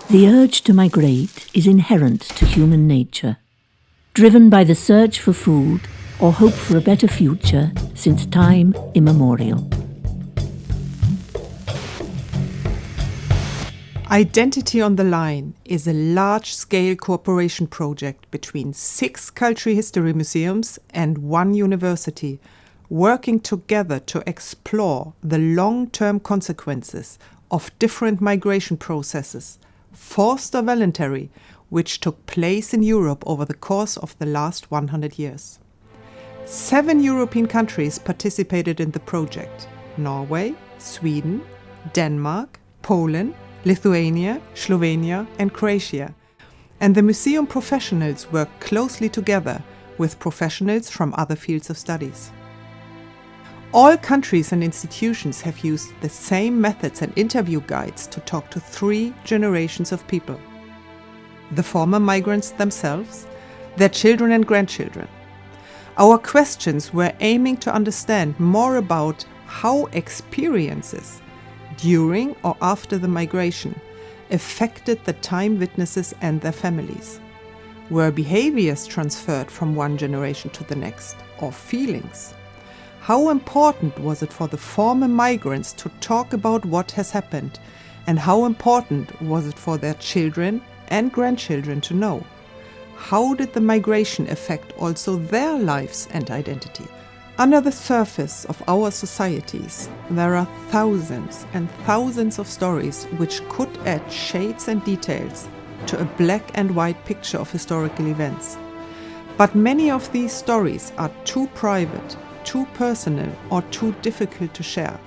The urge to migrate is inherent to human nature, driven by the search for food or hope for a better future since time immemorial. Identity on the Line is a large-scale cooperation project between 6 cultural history museums and 1 university, working together to explore the long-term consequences of different migration processes, forced or voluntary, which took place in Europe over the course of the last 100 years. 7 European countries participated in the project: Norway, Sweden, Denmark, Poland, Lithuania, Slovenia and Croatia. And the museum professionals work closely together with professionals from other fields of studies. All countries and institutions have used the same methods and interview guides to talk to 3 generations of people: the former migrants themselves, their children and grandchildren. Our questions were aiming to understand more about how experiences during or after the migration affected the time witnesses and their families. Were behaviors transferred from one generation to the next, or feelings? How important was it for the former migrants to talk about what has happened, and how important was it for their children and grandchildren to know? How did the migration affect also their lives and identity? Under the surface of our societies, there are thousands and thousands of stories which could add shades and details to a black and white picture of historical events. But many of these stories are too private, too personal, or too difficult to share.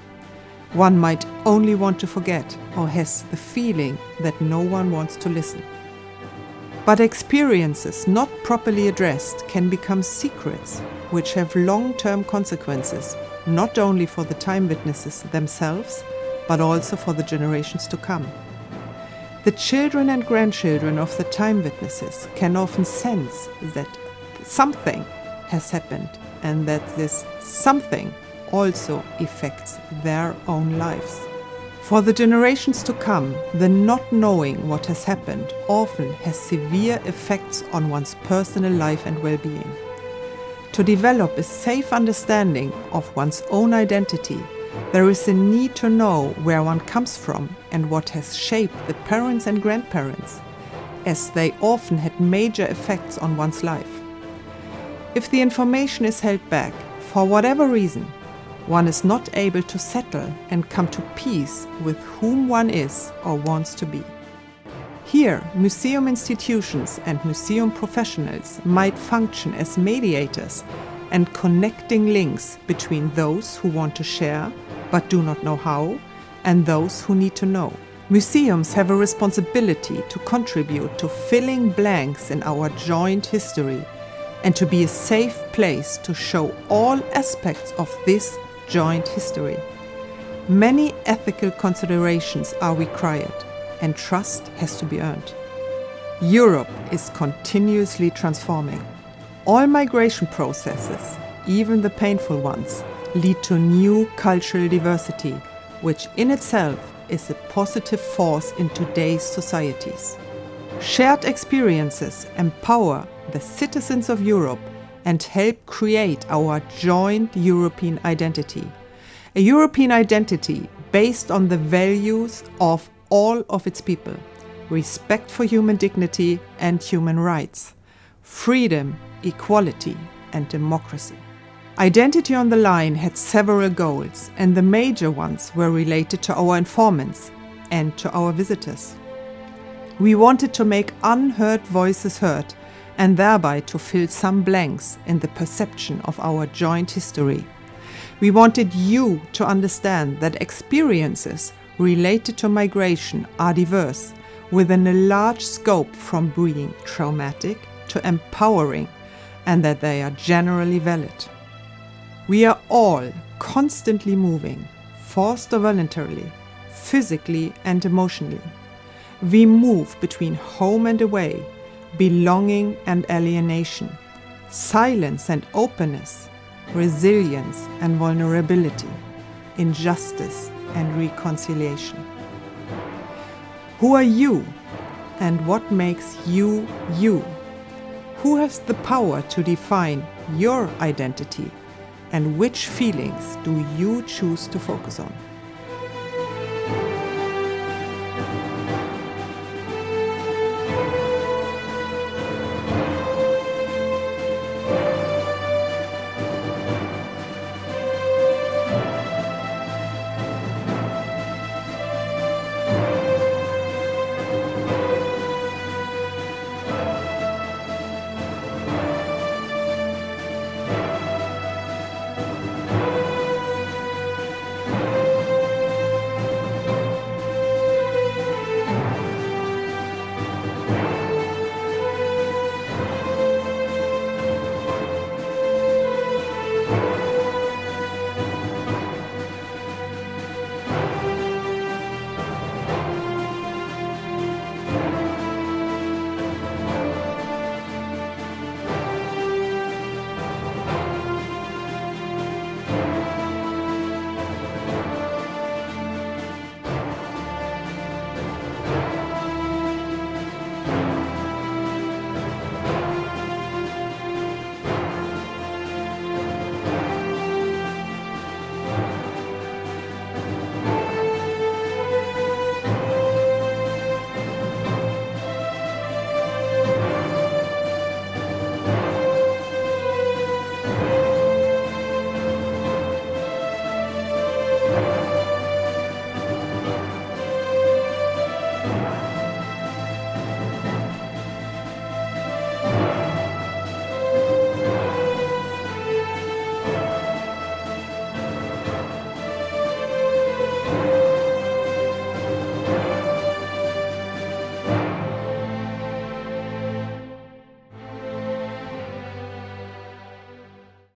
One might only want to forget, or has the feeling that no one wants to listen. But experiences not properly addressed can become secrets, which have long-term consequences, not only for the time witnesses themselves, but also for the generations to come. The children and grandchildren of the time witnesses can often sense that something has happened and that this something also affects their own lives. For the generations to come, the not knowing what has happened often has severe effects on one's personal life and well-being. To develop a safe understanding of one's own identity, there is a need to know where one comes from and what has shaped the parents and grandparents, as they often had major effects on one's life. If the information is held back, for whatever reason, one is not able to settle and come to peace with whom one is or wants to be. Here, museum institutions and museum professionals might function as mediators and connecting links between those who want to share but do not know how, and those who need to know. Museums have a responsibility to contribute to filling blanks in our joint history and to be a safe place to show all aspects of this joint history. Many ethical considerations are required, and trust has to be earned. Europe is continuously transforming. All migration processes, even the painful ones, lead to new cultural diversity, which in itself is a positive force in today's societies. Shared experiences empower the citizens of Europe and help create our joint European identity. A European identity based on the values of all of its people: respect for human dignity and human rights, freedom, equality, and democracy. Identity on the Line had several goals, and the major ones were related to our informants and to our visitors. We wanted to make unheard voices heard and thereby to fill some blanks in the perception of our joint history. We wanted you to understand that experiences related to migration are diverse, within a large scope from being traumatic to empowering, and that they are generally valid. We are all constantly moving, forced or voluntarily, physically and emotionally. We move between home and away, belonging and alienation, silence and openness, resilience and vulnerability, injustice and reconciliation. Who are you And what makes you, you? Who has the power to define your identity? And which feelings do you choose to focus on?